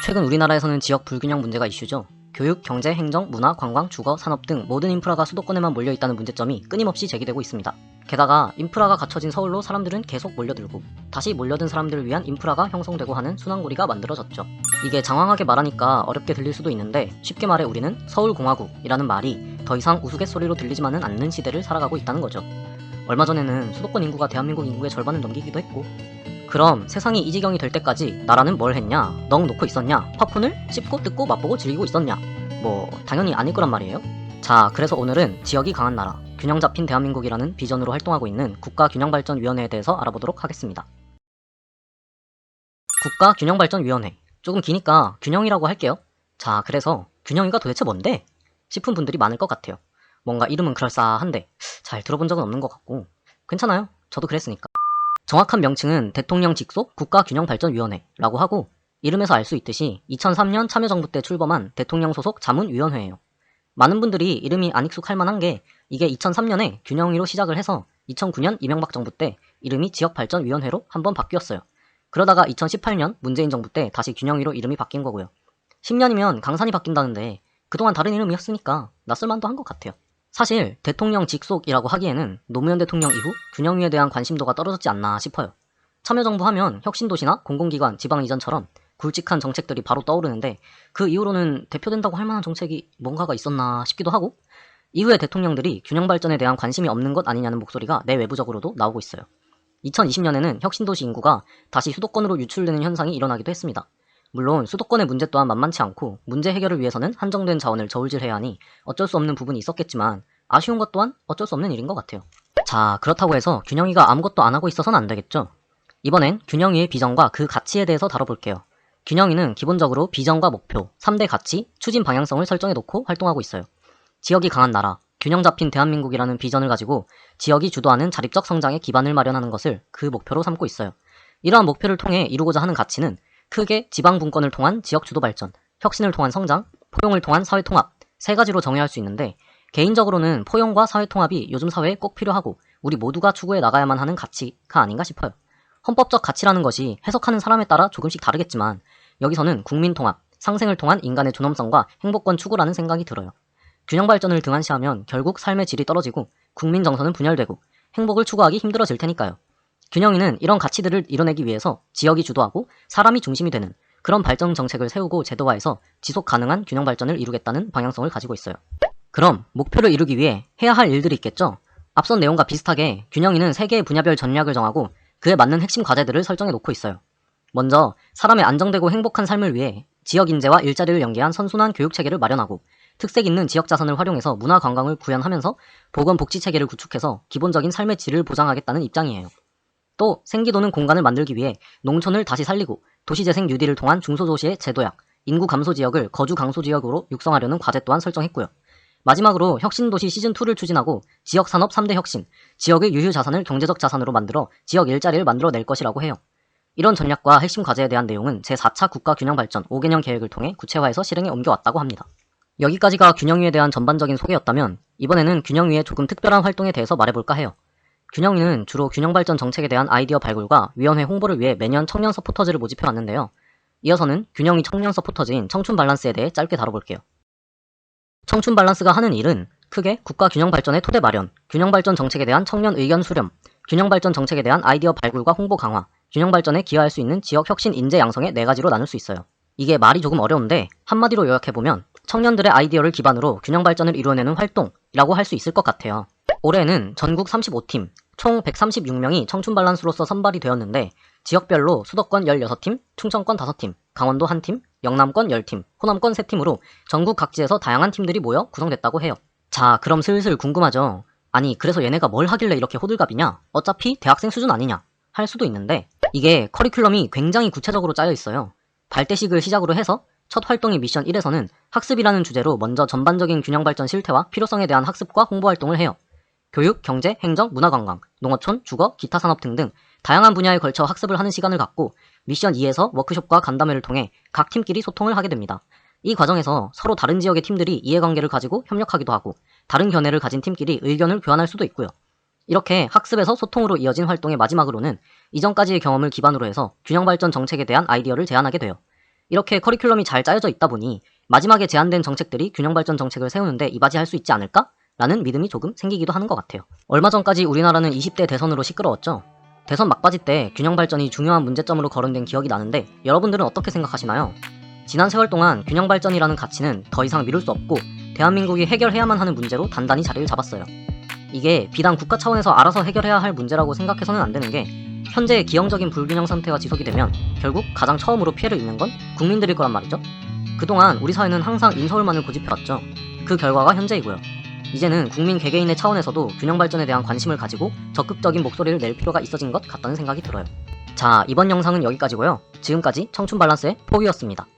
최근 우리나라에서는 지역 불균형 문제가 이슈죠. 교육, 경제, 행정, 문화, 관광, 주거, 산업 등 모든 인프라가 수도권에만 몰려있다는 문제점이 끊임없이 제기되고 있습니다. 게다가 인프라가 갖춰진 서울로 사람들은 계속 몰려들고 다시 몰려든 사람들을 위한 인프라가 형성되고 하는 순환고리가 만들어졌죠. 이게 장황하게 말하니까 어렵게 들릴 수도 있는데 쉽게 말해 우리는 서울공화국이라는 말이 더 이상 우스갯소리로 들리지만은 않는 시대를 살아가고 있다는 거죠. 얼마 전에는 수도권 인구가 대한민국 인구의 절반을 넘기기도 했고, 그럼 세상이 이 지경이 될 때까지 나라는 뭘 했냐? 넋 놓고 있었냐? 팝콘을 씹고 뜯고 맛보고 즐기고 있었냐? 뭐 당연히 아닐 거란 말이에요. 자, 그래서 오늘은 지역이 강한 나라, 균형 잡힌 대한민국이라는 비전으로 활동하고 있는 국가균형발전위원회에 대해서 알아보도록 하겠습니다. 국가균형발전위원회, 조금 기니까 균형이라고 할게요. 자, 그래서 균형이가 도대체 뭔데? 싶은 분들이 많을 것 같아요. 뭔가 이름은 그럴싸한데 잘 들어본 적은 없는 것 같고, 괜찮아요, 저도 그랬으니까. 정확한 명칭은 대통령 직속 국가균형발전위원회라고 하고, 이름에서 알 수 있듯이 2003년 참여정부 때 출범한 대통령 소속 자문위원회예요. 많은 분들이 이름이 안 익숙할 만한 게, 이게 2003년에 균형위로 시작을 해서 2009년 이명박 정부 때 이름이 지역발전위원회로 한번 바뀌었어요. 그러다가 2018년 문재인 정부 때 다시 균형위로 이름이 바뀐 거고요. 10년이면 강산이 바뀐다는데 그동안 다른 이름이었으니까 낯설만도 한 것 같아요. 사실 대통령 직속이라고 하기에는 노무현 대통령 이후 균형위에 대한 관심도가 떨어졌지 않나 싶어요. 참여정부 하면 혁신도시나 공공기관, 지방이전처럼 굵직한 정책들이 바로 떠오르는데, 그 이후로는 대표된다고 할 만한 정책이 뭔가가 있었나 싶기도 하고, 이후에 대통령들이 균형발전에 대한 관심이 없는 것 아니냐는 목소리가 내외부적으로도 나오고 있어요. 2020년에는 혁신도시 인구가 다시 수도권으로 유출되는 현상이 일어나기도 했습니다. 물론 수도권의 문제 또한 만만치 않고 문제 해결을 위해서는 한정된 자원을 저울질해야 하니 어쩔 수 없는 부분이 있었겠지만, 아쉬운 것 또한 어쩔 수 없는 일인 것 같아요. 자, 그렇다고 해서 균형위가 아무것도 안 하고 있어서는 안 되겠죠. 이번엔 균형위의 비전과 그 가치에 대해서 다뤄볼게요. 균형위는 기본적으로 비전과 목표, 3대 가치, 추진 방향성을 설정해놓고 활동하고 있어요. 지역이 강한 나라, 균형 잡힌 대한민국이라는 비전을 가지고 지역이 주도하는 자립적 성장의 기반을 마련하는 것을 그 목표로 삼고 있어요. 이러한 목표를 통해 이루고자 하는 가치는 크게 지방 분권을 통한 지역 주도 발전, 혁신을 통한 성장, 포용을 통한 사회 통합, 세 가지로 정의할 수 있는데, 개인적으로는 포용과 사회 통합이 요즘 사회에 꼭 필요하고 우리 모두가 추구해 나가야만 하는 가치가 아닌가 싶어요. 헌법적 가치라는 것이 해석하는 사람에 따라 조금씩 다르겠지만, 여기서는 국민 통합, 상생을 통한 인간의 존엄성과 행복권 추구라는 생각이 들어요. 균형 발전을 등한시하면 결국 삶의 질이 떨어지고 국민 정서는 분열되고 행복을 추구하기 힘들어질 테니까요. 균형위는 이런 가치들을 이뤄내기 위해서 지역이 주도하고 사람이 중심이 되는 그런 발전 정책을 세우고 제도화해서 지속 가능한 균형 발전을 이루겠다는 방향성을 가지고 있어요. 그럼 목표를 이루기 위해 해야 할 일들이 있겠죠? 앞선 내용과 비슷하게 균형위는 3개의 분야별 전략을 정하고 그에 맞는 핵심 과제들을 설정해 놓고 있어요. 먼저 사람의 안정되고 행복한 삶을 위해 지역 인재와 일자리를 연계한 선순환 교육 체계를 마련하고, 특색 있는 지역 자산을 활용해서 문화 관광을 구현하면서 보건 복지 체계를 구축해서 기본적인 삶의 질을 보장하겠다는 입장이에요. 또 생기 도는 공간을 만들기 위해 농촌을 다시 살리고 도시재생 뉴딜을 통한 중소도시의 재도약, 인구 감소 지역을 거주 강소 지역으로 육성하려는 과제 또한 설정했고요. 마지막으로 혁신도시 시즌2를 추진하고 지역산업 3대 혁신, 지역의 유휴 자산을 경제적 자산으로 만들어 지역 일자리를 만들어낼 것이라고 해요. 이런 전략과 핵심 과제에 대한 내용은 제4차 국가균형발전 5개년 계획을 통해 구체화해서 실행에 옮겨왔다고 합니다. 여기까지가 균형위에 대한 전반적인 소개였다면, 이번에는 균형위의 조금 특별한 활동에 대해서 말해볼까 해요. 균형위는 주로 균형발전 정책에 대한 아이디어 발굴과 위원회 홍보를 위해 매년 청년 서포터즈를 모집해왔는데요. 이어서는 균형위 청년 서포터즈인 청춘발란스에 대해 짧게 다뤄볼게요. 청춘발란스가 하는 일은 크게 국가균형발전의 토대 마련, 균형발전 정책에 대한 청년 의견 수렴, 균형발전 정책에 대한 아이디어 발굴과 홍보 강화, 균형발전에 기여할 수 있는 지역 혁신 인재 양성의 4가지로 나눌 수 있어요. 이게 말이 조금 어려운데 한마디로 요약해보면 청년들의 아이디어를 기반으로 균형발전을 이루어내는 활동이라고 할 수 있을 것 같아요. 올해는 전국 35팀, 총 136명이 청춘발란스로서 선발이 되었는데, 지역별로 수도권 16팀, 충청권 5팀, 강원도 1팀, 영남권 10팀, 호남권 3팀으로 전국 각지에서 다양한 팀들이 모여 구성됐다고 해요. 자, 그럼 슬슬 궁금하죠? 아니, 그래서 얘네가 뭘 하길래 이렇게 호들갑이냐? 어차피 대학생 수준 아니냐? 할 수도 있는데, 이게 커리큘럼이 굉장히 구체적으로 짜여 있어요. 발대식을 시작으로 해서 첫 활동인 미션 1에서는 학습이라는 주제로 먼저 전반적인 균형발전 실태와 필요성에 대한 학습과 홍보활동을 해요. 교육, 경제, 행정, 문화관광, 농어촌, 주거, 기타 산업 등등 다양한 분야에 걸쳐 학습을 하는 시간을 갖고, 미션 2에서 워크숍과 간담회를 통해 각 팀끼리 소통을 하게 됩니다. 이 과정에서 서로 다른 지역의 팀들이 이해관계를 가지고 협력하기도 하고, 다른 견해를 가진 팀끼리 의견을 교환할 수도 있고요. 이렇게 학습에서 소통으로 이어진 활동의 마지막으로는 이전까지의 경험을 기반으로 해서 균형발전 정책에 대한 아이디어를 제안하게 돼요. 이렇게 커리큘럼이 잘 짜여져 있다 보니 마지막에 제안된 정책들이 균형 발전 정책을 세우는데 이바지할 수 있지 않을까? 라는 믿음이 조금 생기기도 하는 것 같아요. 얼마 전까지 우리나라는 20대 대선으로 시끄러웠죠. 대선 막바지 때 균형 발전이 중요한 문제점으로 거론된 기억이 나는데 여러분들은 어떻게 생각하시나요? 지난 세월 동안 균형 발전이라는 가치는 더 이상 미룰 수 없고 대한민국이 해결해야만 하는 문제로 단단히 자리를 잡았어요. 이게 비단 국가 차원에서 알아서 해결해야 할 문제라고 생각해서는 안 되는 게 현재의 기형적인 불균형 상태가 지속이 되면 결국 가장 처음으로 피해를 입는 건 국민들일 거란 말이죠. 그동안 우리 사회는 항상 인서울만을 고집해왔죠. 그 결과가 현재이고요. 이제는 국민 개개인의 차원에서도 균형 발전에 대한 관심을 가지고 적극적인 목소리를 낼 필요가 있어진 것 같다는 생각이 들어요. 자, 이번 영상은 여기까지고요. 지금까지 청춘 밸런스의 포유였습니다.